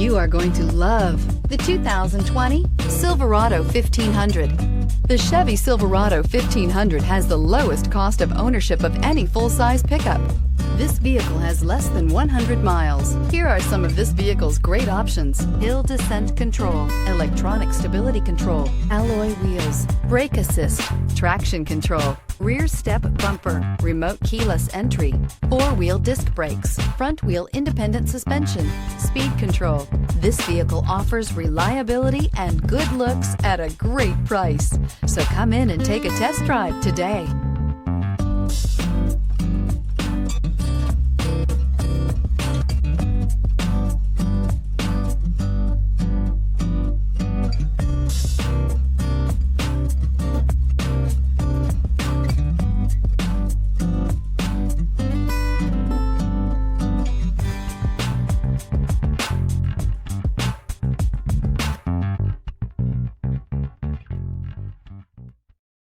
You are going to love the 2020 Silverado 1500. The Chevy Silverado 1500 has the lowest cost of ownership of any full-size pickup. This vehicle has less than 100 miles. Here are some of this vehicle's great options: hill descent control, electronic stability control, alloy wheels, brake assist, traction control, rear step bumper, remote keyless entry, four-wheel disc brakes, front wheel independent suspension, speed control. This vehicle offers reliability and good looks at a great price. So come in and take a test drive today.